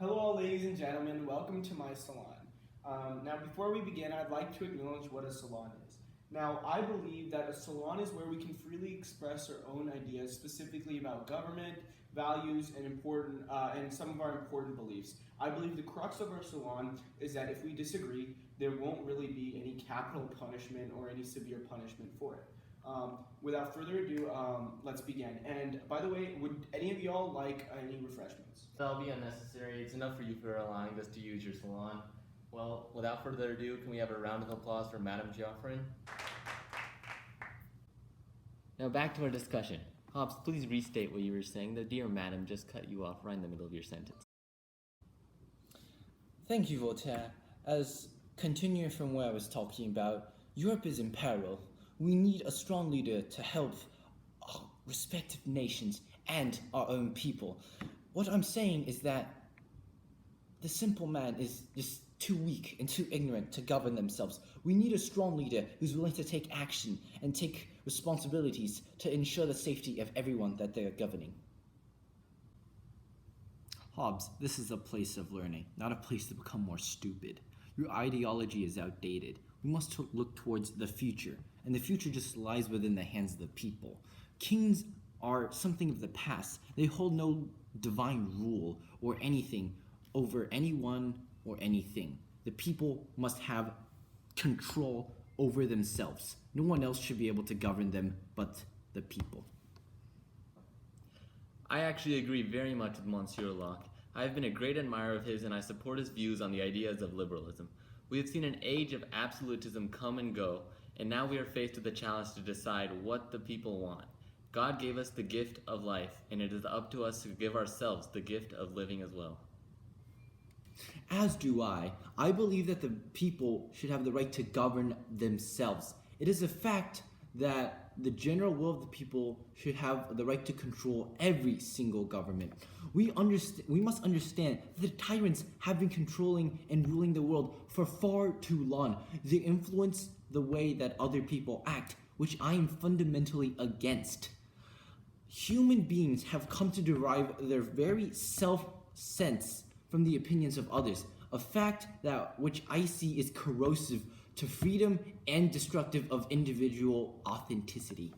Hello, all ladies and gentlemen. Welcome to my salon. Now, before we begin, I'd like to acknowledge what a salon is. Now, I believe that a salon is where we can freely express our own ideas, specifically about government, values, and some of our important beliefs. I believe the crux of our salon is that if we disagree, there won't really be any capital punishment or any severe punishment for it. Without further ado, let's begin. And by the way, would any of y'all like any refreshments? That'll be unnecessary. It's enough for you for allowing us to use your salon. Well, without further ado, can we have a round of applause for Madam Geoffrin? Now back to our discussion. Hobbs, please restate what you were saying. The dear madam just cut you off right in the middle of your sentence. Thank you, Voltaire. As continuing from where I was talking about, Europe is in peril. We need a strong leader to help our respective nations and our own people. What I'm saying is that the simple man is just too weak and too ignorant to govern themselves. We need a strong leader who's willing to take action and take responsibilities to ensure the safety of everyone that they're governing. Hobbes, this is a place of learning, not a place to become more stupid. Your ideology is outdated. We must look towards the future, and the future just lies within the hands of the people. Kings are something of the past. They hold no divine rule or anything over anyone or anything. The people must have control over themselves. No one else should be able to govern them but the people. I actually agree very much with Monsieur Locke. I have been a great admirer of his and I support his views on the ideas of liberalism. We have seen an age of absolutism come and go, and now we are faced with the challenge to decide what the people want. God gave us the gift of life, and it is up to us to give ourselves the gift of living as well. As do I. I believe that the people should have the right to govern themselves. It is a fact that the general will of the people should have the right to control every single government. We must understand that the tyrants have been controlling and ruling the world for far too long. They influence the way that other people act, which I am fundamentally against. Human beings have come to derive their very self-sense from the opinions of others, a fact that which I see is corrosive to freedom and destructive of individual authenticity.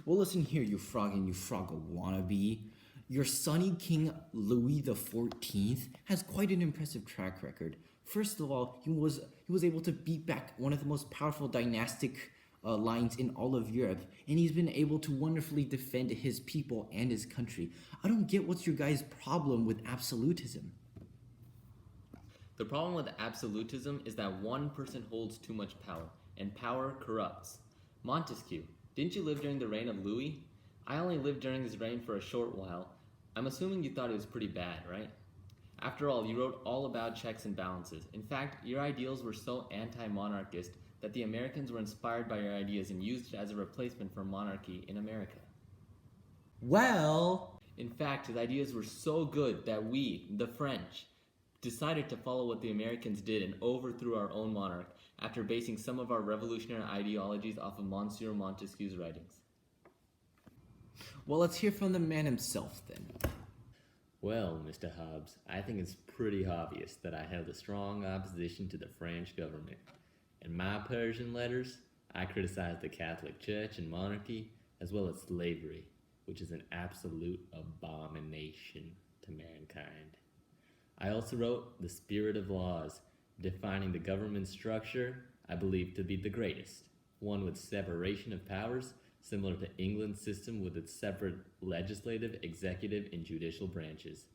Well, listen here, you frog and you frog wannabe. Your sonny King Louis XIV has quite an impressive track record. First of all, he was able to beat back one of the most powerful dynastic lines in all of Europe, and he's been able to wonderfully defend his people and his country. I don't get what's your guys' problem with absolutism. The problem with absolutism is that one person holds too much power, and power corrupts. Montesquieu, didn't you live during the reign of Louis? I only lived during his reign for a short while. I'm assuming you thought it was pretty bad, right? After all, you wrote all about checks and balances. In fact, your ideals were so anti-monarchist that the Americans were inspired by your ideas and used it as a replacement for monarchy in America. Well, in fact, his ideas were so good that we, the French, decided to follow what the Americans did and overthrew our own monarch after basing some of our revolutionary ideologies off of Monsieur Montesquieu's writings. well, let's hear from the man himself then. Well, Mr. Hobbes, I think it's pretty obvious that I held a strong opposition to the French government. In my Persian letters, I criticized the Catholic Church and monarchy, as well as slavery, which is an absolute abomination to mankind. I also wrote The Spirit of Laws, defining the government structure I believe to be the greatest, one with separation of powers, similar to England's system with its separate legislative, executive, and judicial branches.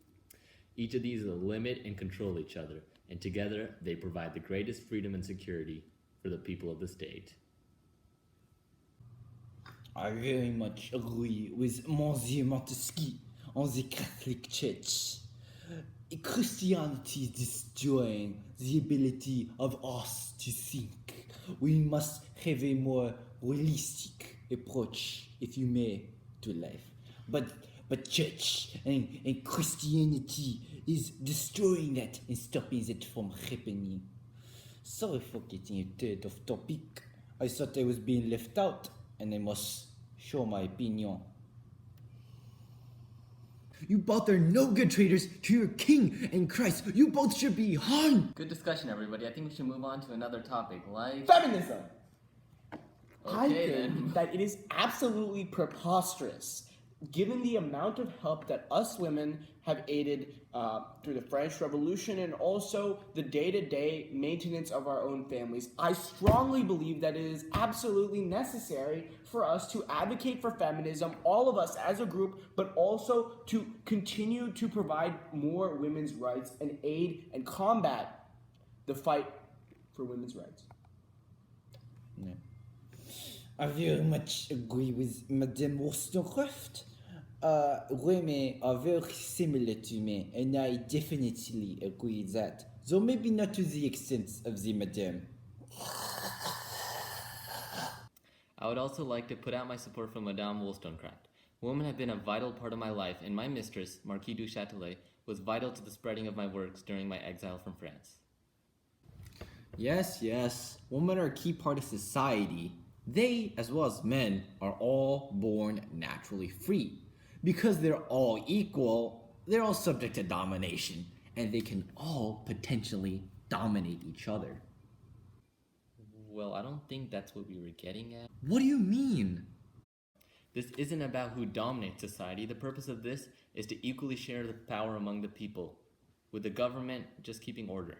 Each of these limit and control each other, and together they provide the greatest freedom and security for the people of the state. I very much agree with Monsieur Montesquieu on the Catholic Church. Christianity is destroying the ability of us to think. We must have a more realistic approach, if you may, to life. But church and Christianity is destroying that and stopping it from happening. Sorry for getting a bit off topic. I thought I was being left out and I must show my opinion. You both are no good traitors to your king and Christ. You both should be hung. Good discussion, everybody. I think we should move on to another topic, like... Feminism! I Okay, think then. that it is absolutely preposterous, given the amount of help that us women have aided through the French Revolution and also the day-to-day maintenance of our own families. I strongly believe that it is absolutely necessary for us to advocate for feminism, all of us as a group, but also to continue to provide more women's rights and aid and combat the fight for women's rights. Yeah. I very much agree with Madame Wollstonecraft. Women are very similar to me, and I definitely agree that, though maybe not to the extent of the Madame. I would also like to put out my support for Madame Wollstonecraft. Women have been a vital part of my life, and my mistress, Marquis du Châtelet, was vital to the spreading of my works during my exile from France. Yes, women are a key part of society. They, as well as men, are all born naturally free. Because they're all equal, they're all subject to domination, and they can all potentially dominate each other. Well, I don't think that's what we were getting at. What do you mean? This isn't about who dominates society. The purpose of this is to equally share the power among the people, with the government just keeping order.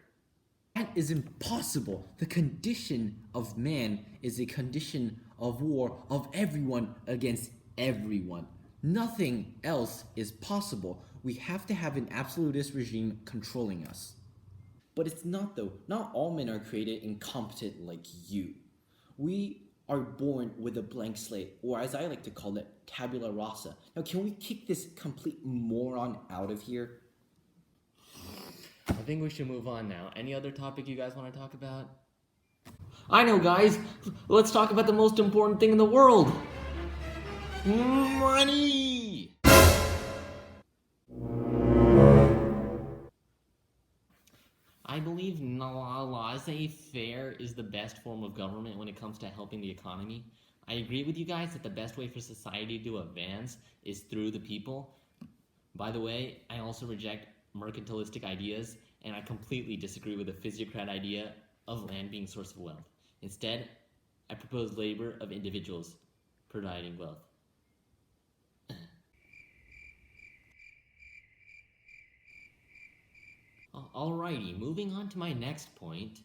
That is impossible. The condition of man is a condition of war of everyone against everyone. Nothing else is possible. We have to have an absolutist regime controlling us. But it's not though. Not all men are created incompetent like you. We are born with a blank slate, or as I like to call it, tabula rasa. Now can we kick this complete moron out of here? I think we should move on now. Any other topic you guys want to talk about? I know, guys. Let's talk about the most important thing in the world. Money! I believe laissez-faire is the best form of government when it comes to helping the economy. I agree with you guys that the best way for society to advance is through the people. By the way, I also reject mercantilistic ideas, and I completely disagree with the physiocrat idea of land being source of wealth. Instead, I propose labor of individuals providing wealth. Alrighty, moving on to my next point.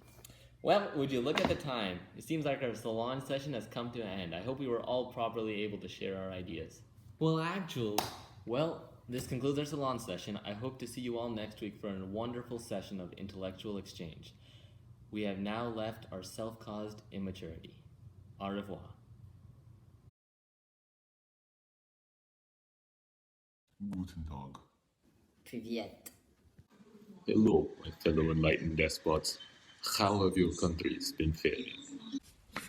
Well, would you look at the time? It seems like our salon session has come to an end. I hope we were all properly able to share our ideas. Well, this concludes our salon session. I hope to see you all next week for a wonderful session of intellectual exchange. We have now left our self-caused immaturity. Au revoir. Guten Tag. Привет. Hello, my fellow enlightened despots. How have your countries been faring?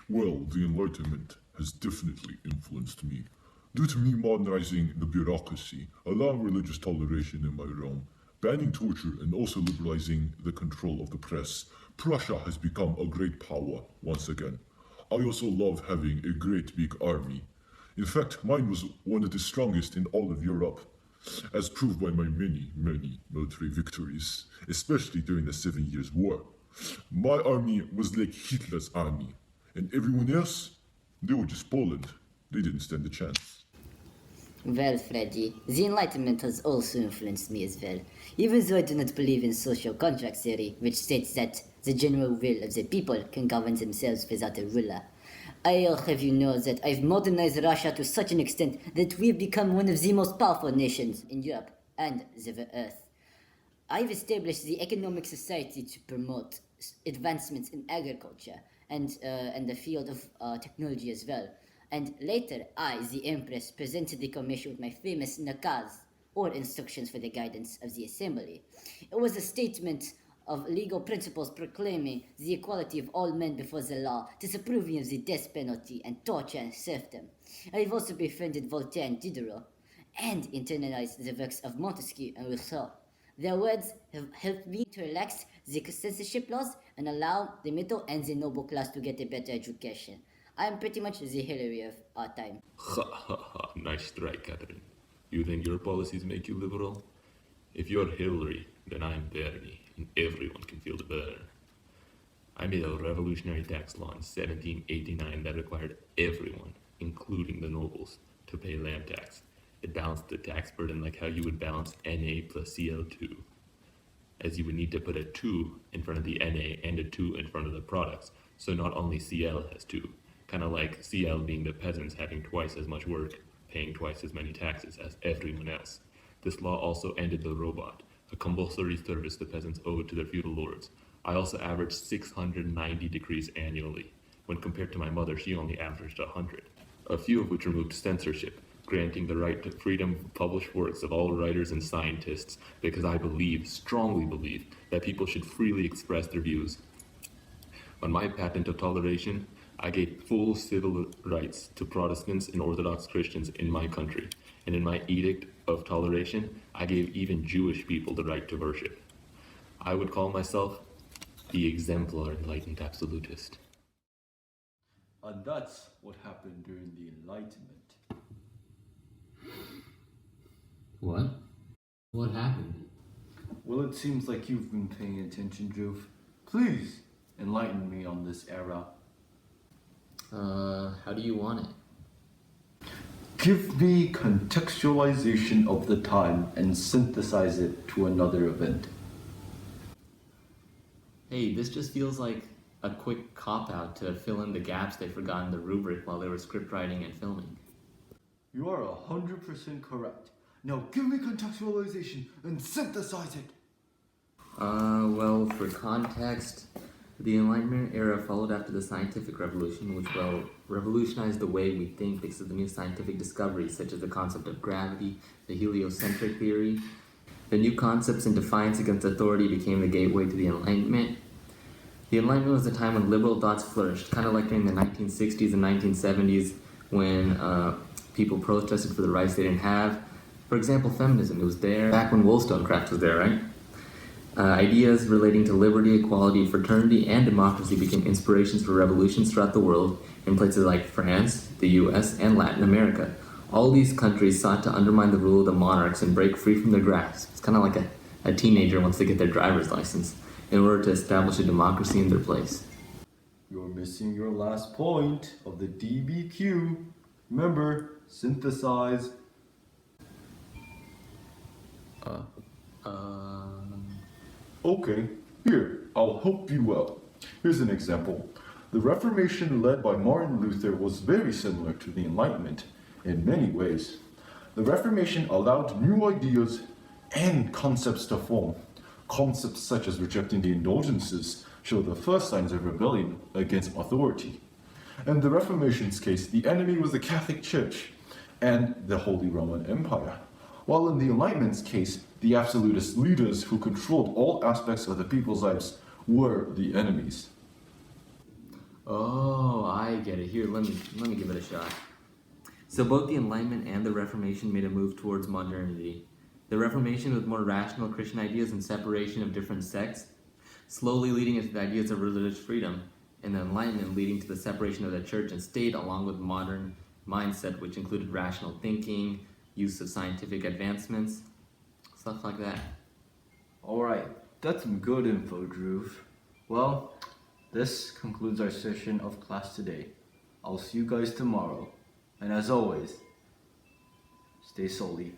Well, the Enlightenment has definitely influenced me. Due to me modernizing the bureaucracy, allowing religious toleration in my realm, banning torture, and also liberalizing the control of the press, Prussia has become a great power once again. I also love having a great big army. In fact, mine was one of the strongest in all of Europe, as proved by my many military victories, especially during the 7 Years' War. My army was like Hitler's army, and everyone else, they were just Poland. They didn't stand a chance. Well, Freddy, the Enlightenment has also influenced me as well. Even though I do not believe in social contract theory, which states that the general will of the people can govern themselves without a ruler. I'll have you know that I've modernized Russia to such an extent that we've become one of the most powerful nations in Europe and the Earth. I've established the economic society to promote advancements in agriculture and the field of technology as well. And later, I, the Empress, presented the commission with my famous nakaz, or instructions for the guidance of the assembly. It was a statement of legal principles proclaiming the equality of all men before the law, disapproving of the death penalty and torture and serfdom. I've also befriended Voltaire and Diderot, and internalized the works of Montesquieu and Rousseau. Their words have helped me to relax the censorship laws and allow the middle and the noble class to get a better education. I am pretty much the Hillary of our time. Ha ha ha, nice try, Catherine. You think your policies make you liberal? If you're Hillary, then I'm Bernie, and everyone can feel the burn. I made a revolutionary tax law in 1789 that required everyone, including the nobles, to pay land tax. It balanced the tax burden like how you would balance Na plus Cl2, as you would need to put a 2 in front of the Na and a 2 in front of the products, so not only Cl has 2, kind of like Cl being the peasants having twice as much work, paying twice as many taxes as everyone else. This law also ended the robot, a compulsory service the peasants owed to their feudal lords. I also averaged 690 degrees annually. When compared to my mother, she only averaged 100. A few of which removed censorship, granting the right to freedom to publish works of all writers and scientists, because I strongly believe, that people should freely express their views. On my patent of toleration, I gave full civil rights to Protestants and Orthodox Christians in my country, and in my edict of toleration, I gave even Jewish people the right to worship. I would call myself the exemplar enlightened absolutist. And that's what happened during the Enlightenment. What? What happened? Well, it seems like you've been paying attention, Jove. Please enlighten me on this era. How do you want it? Give me contextualization of the time and synthesize it to another event. Hey, this just feels like a quick cop-out to fill in the gaps they forgot in the rubric while they were script writing and filming. You are 100% correct. Now give me contextualization and synthesize it. Well, for context, the Enlightenment era followed after the scientific revolution, which, revolutionized the way we think because of the new scientific discoveries, such as the concept of gravity, the heliocentric theory. The new concepts in defiance against authority became the gateway to the Enlightenment. The Enlightenment was a time when liberal thoughts flourished, kind of like during the 1960s and 1970s when people protested for the rights they didn't have. For example, feminism, it was there back when Wollstonecraft was there, right? Ideas relating to liberty, equality, fraternity, and democracy became inspirations for revolutions throughout the world in places like France, the US, and Latin America. All these countries sought to undermine the rule of the monarchs and break free from their grasp. It's kind of like a teenager once they get their driver's license, in order to establish a democracy in their place. You're missing your last point of the DBQ. Remember, synthesize. Okay, here, I'll help you out. Here's an example. The Reformation led by Martin Luther was very similar to the Enlightenment in many ways. The Reformation allowed new ideas and concepts to form. Concepts such as rejecting the indulgences show the first signs of rebellion against authority. In the Reformation's case, the enemy was the Catholic Church and the Holy Roman Empire, while in the Enlightenment's case, the absolutist leaders who controlled all aspects of the people's lives were the enemies. Oh, I get it. Here, let me give it a shot. So both the Enlightenment and the Reformation made a move towards modernity. The Reformation with more rational Christian ideas and separation of different sects, slowly leading into the ideas of religious freedom, and the Enlightenment leading to the separation of the church and state, along with modern mindset, which included rational thinking, use of scientific advancements, stuff like that. Alright, that's some good info, Drew. Well, this concludes our session of class today. I'll see you guys tomorrow. And as always, stay solely.